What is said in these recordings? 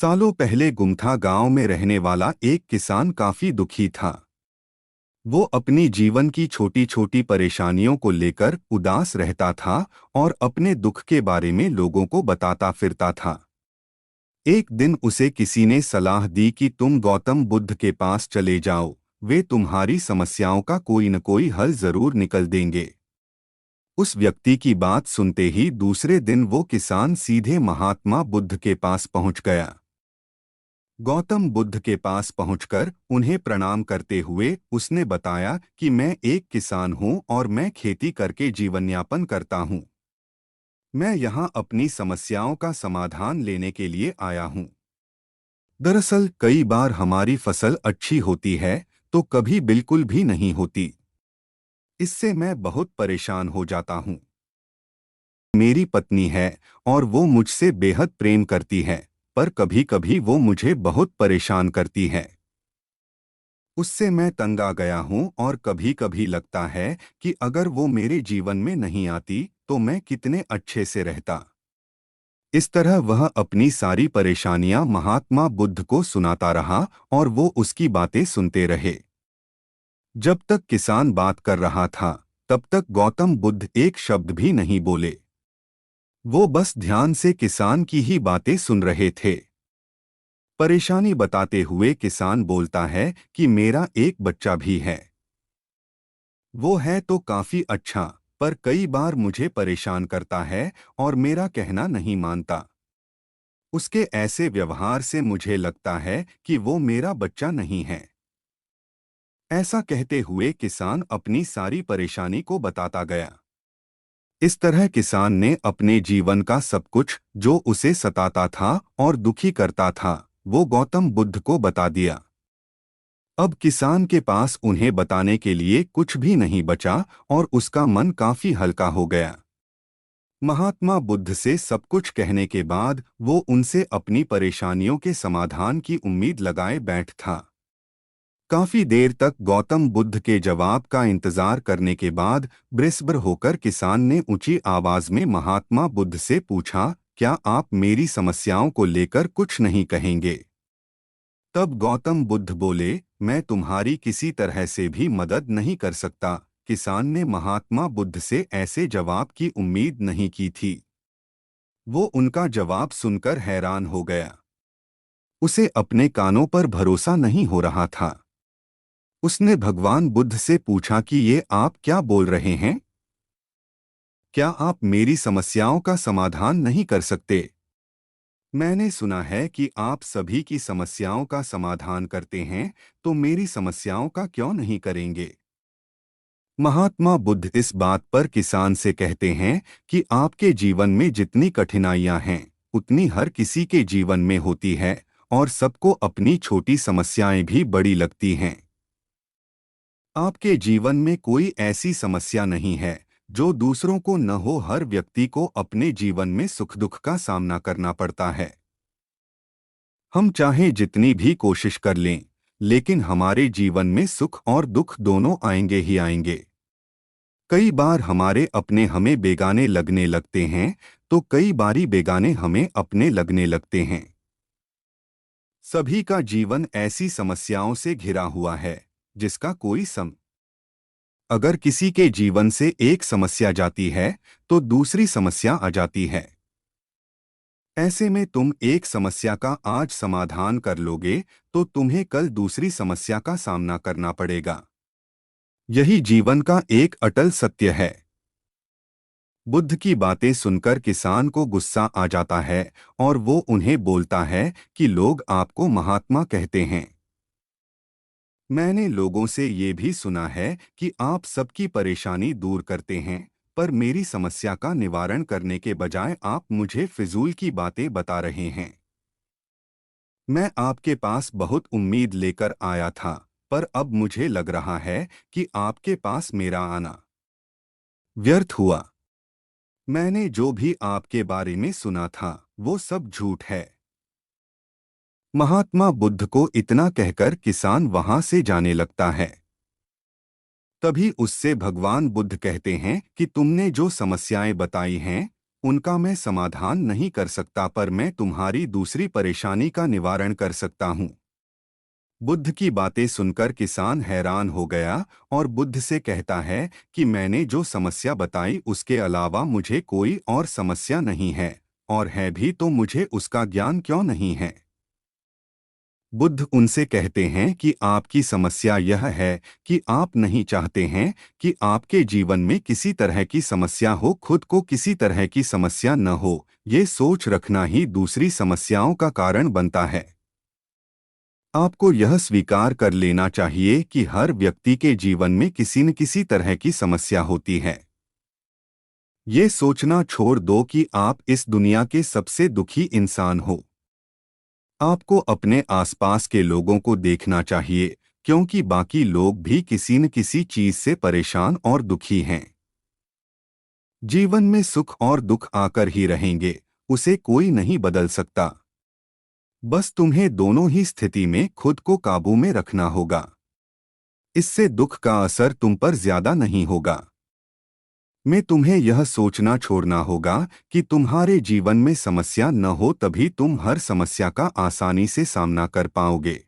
सालों पहले गुमथा गांव में रहने वाला एक किसान काफी दुखी था। वो अपनी जीवन की छोटी छोटी परेशानियों को लेकर उदास रहता था और अपने दुख के बारे में लोगों को बताता फिरता था। एक दिन उसे किसी ने सलाह दी कि तुम गौतम बुद्ध के पास चले जाओ, वे तुम्हारी समस्याओं का कोई न कोई हल जरूर निकल देंगे। उस व्यक्ति की बात सुनते ही दूसरे दिन वो किसान सीधे महात्मा बुद्ध के पास पहुंच गया। गौतम बुद्ध के पास पहुंचकर उन्हें प्रणाम करते हुए उसने बताया कि मैं एक किसान हूं और मैं खेती करके जीवनयापन करता हूं। मैं यहां अपनी समस्याओं का समाधान लेने के लिए आया हूं। दरअसल कई बार हमारी फसल अच्छी होती है तो कभी बिल्कुल भी नहीं होती। इससे मैं बहुत परेशान हो जाता हूं। मेरी पत्नी है और वो मुझसे बेहद प्रेम करती है, पर कभी-कभी वो मुझे बहुत परेशान करती है। उससे मैं तंग आ गया हूं और कभी-कभी लगता है कि अगर वो मेरे जीवन में नहीं आती तो मैं कितने अच्छे से रहता। इस तरह वह अपनी सारी परेशानियां महात्मा बुद्ध को सुनाता रहा और वो उसकी बातें सुनते रहे। जब तक किसान बात कर रहा था, तब तक गौतम बुद्ध एक शब्द भी नहीं बोले। वो बस ध्यान से किसान की ही बातें सुन रहे थे। परेशानी बताते हुए किसान बोलता है कि मेरा एक बच्चा भी है। वो है तो काफी अच्छा, पर कई बार मुझे परेशान करता है और मेरा कहना नहीं मानता। उसके ऐसे व्यवहार से मुझे लगता है कि वो मेरा बच्चा नहीं है। ऐसा कहते हुए किसान अपनी सारी परेशानी को बताता गया। इस तरह किसान ने अपने जीवन का सब कुछ जो उसे सताता था और दुखी करता था, वो गौतम बुद्ध को बता दिया। अब किसान के पास उन्हें बताने के लिए कुछ भी नहीं बचा और उसका मन काफी हल्का हो गया। महात्मा बुद्ध से सब कुछ कहने के बाद वो उनसे अपनी परेशानियों के समाधान की उम्मीद लगाए बैठ था। काफी देर तक गौतम बुद्ध के जवाब का इंतजार करने के बाद ब्रिस्बर होकर किसान ने ऊंची आवाज में महात्मा बुद्ध से पूछा, क्या आप मेरी समस्याओं को लेकर कुछ नहीं कहेंगे? तब गौतम बुद्ध बोले, मैं तुम्हारी किसी तरह से भी मदद नहीं कर सकता। किसान ने महात्मा बुद्ध से ऐसे जवाब की उम्मीद नहीं की थी। वो उनका जवाब सुनकर हैरान हो गया। उसे अपने कानों पर भरोसा नहीं हो रहा था। उसने भगवान बुद्ध से पूछा कि ये आप क्या बोल रहे हैं? क्या आप मेरी समस्याओं का समाधान नहीं कर सकते? मैंने सुना है कि आप सभी की समस्याओं का समाधान करते हैं, तो मेरी समस्याओं का क्यों नहीं करेंगे? महात्मा बुद्ध इस बात पर किसान से कहते हैं कि आपके जीवन में जितनी कठिनाइयां हैं, उतनी हर किसी के जीवन में होती है और सबको अपनी छोटी समस्याएं भी बड़ी लगती हैं। आपके जीवन में कोई ऐसी समस्या नहीं है जो दूसरों को न हो। हर व्यक्ति को अपने जीवन में सुख दुख का सामना करना पड़ता है। हम चाहे जितनी भी कोशिश कर लें, लेकिन हमारे जीवन में सुख और दुख दोनों आएंगे ही आएंगे। कई बार हमारे अपने हमें बेगाने लगने लगते हैं, तो कई बारी बेगाने हमें अपने लगने लगते हैं। सभी का जीवन ऐसी समस्याओं से घिरा हुआ है जिसका कोई अगर किसी के जीवन से एक समस्या जाती है तो दूसरी समस्या आ जाती है। ऐसे में तुम एक समस्या का आज समाधान कर लोगे तो तुम्हें कल दूसरी समस्या का सामना करना पड़ेगा। यही जीवन का एक अटल सत्य है। बुद्ध की बातें सुनकर किसान को गुस्सा आ जाता है और वो उन्हें बोलता है कि लोग आपको महात्मा कहते हैं। मैंने लोगों से ये भी सुना है कि आप सबकी परेशानी दूर करते हैं, पर मेरी समस्या का निवारण करने के बजाय आप मुझे फिजूल की बातें बता रहे हैं। मैं आपके पास बहुत उम्मीद लेकर आया था, पर अब मुझे लग रहा है कि आपके पास मेरा आना व्यर्थ हुआ। मैंने जो भी आपके बारे में सुना था वो सब झूठ है। महात्मा बुद्ध को इतना कहकर किसान वहां से जाने लगता है। तभी उससे भगवान बुद्ध कहते हैं कि तुमने जो समस्याएं बताई हैं, उनका मैं समाधान नहीं कर सकता, पर मैं तुम्हारी दूसरी परेशानी का निवारण कर सकता हूँ। बुद्ध की बातें सुनकर किसान हैरान हो गया और बुद्ध से कहता है कि मैंने जो समस्या बताई उसके अलावा मुझे कोई और समस्या नहीं है, और है भी तो मुझे उसका ज्ञान क्यों नहीं है। बुद्ध उनसे कहते हैं कि आपकी समस्या यह है कि आप नहीं चाहते हैं कि आपके जीवन में किसी तरह की समस्या हो, खुद को किसी तरह की समस्या न हो। ये सोच रखना ही दूसरी समस्याओं का कारण बनता है। आपको यह स्वीकार कर लेना चाहिए कि हर व्यक्ति के जीवन में किसी न किसी तरह की समस्या होती है। ये सोचना छोड़ दो कि आप इस दुनिया के सबसे दुखी इंसान हो। आपको अपने आसपास के लोगों को देखना चाहिए, क्योंकि बाकी लोग भी किसी न किसी चीज से परेशान और दुखी हैं। जीवन में सुख और दुख आकर ही रहेंगे, उसे कोई नहीं बदल सकता। बस तुम्हें दोनों ही स्थिति में खुद को काबू में रखना होगा। इससे दुख का असर तुम पर ज्यादा नहीं होगा। मैं तुम्हें यह सोचना छोड़ना होगा कि तुम्हारे जीवन में समस्या न हो, तभी तुम हर समस्या का आसानी से सामना कर पाओगे।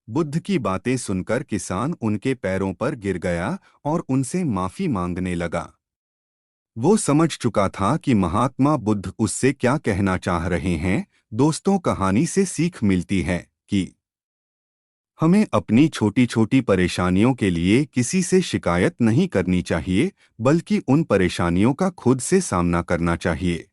बुद्ध की बातें सुनकर किसान उनके पैरों पर गिर गया और उनसे माफी मांगने लगा। वो समझ चुका था कि महात्मा बुद्ध उससे क्या कहना चाह रहे हैं। दोस्तों, कहानी से सीख मिलती है कि हमें अपनी छोटी छोटी परेशानियों के लिए किसी से शिकायत नहीं करनी चाहिए, बल्कि उन परेशानियों का खुद से सामना करना चाहिए।